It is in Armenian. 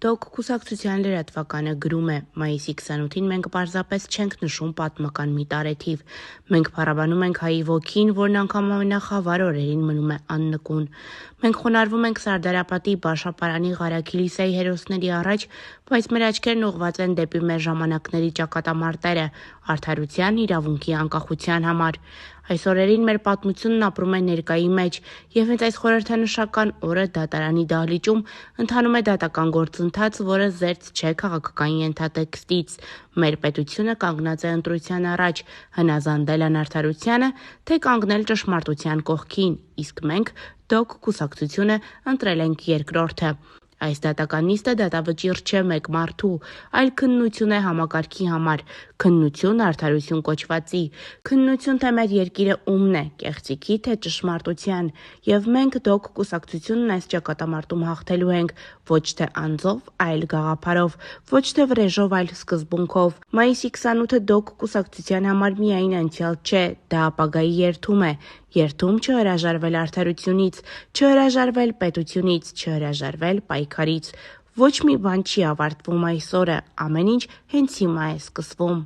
Դոկ կուսակցության լրատվականը գրում է. մայիսի 28-ին մենք պարզապես չենք նշում պատմական մի տարեթիվ։ Մենք փառաբանում ենք հայի ոգին, որն անգամ ամենախավար օրերին մնում է աննկուն։ Մենք խոնարհվում ենք Սարդարապատի Բաշապարանի Ղարաքիլիսայի հերոսների առաջ, բայց մեր աչքերն ուղղված են դեպի մեր ժամանակների ճակատամարտերը, արդարության, իրավունքի, անկախության համար։ Այս օրերին մեր պատմությունն ապրում է ներկայի մեջ, եւ հենց այս խորհրդանշական օրը դատարանի դահլիճում ընթանում է դատական գործընթաց, որը զերծ չէ քաղաքական ենթատեքստից։ Մեր պետությունը կանգնած է ընտրության առաջ՝ հնազանդել անարդարությանը, թե կանգնել ճշմարտության կողքին, իսկ մենք՝ Դոկ կուսակցությունը, ընտրել ենք երկրորդը։ Այս դատական նիստը դատավճիռ չէ մեկ մարդու, այլ քննություն է համակարգի համար, քննություն արդարություն կոչվածի, քննություն թե մեր երկիրը ումն է՝ կեղծիքի թե ճշմարտության, եւ մենք Դոկ կուսակցությունն այս ճակատամարտում հաղթելու ենք ոչ թե անձով, այլ գաղափարով, ոչ թե վրեժով, այլ սկզբունքով։ Մայիսի 28-ը Դոկ կուսակցության համար միայն անցյալ չէ, դա ապագայի երդում է, երդում չհրաժարվել արդարությունից, չհրաժարվել պետությունից, չհրաժարվել պայքարից։ Ոչ մի բան չի ավարտվում այս օրը, ամեն ինչ հենց հիմա է սկսվում։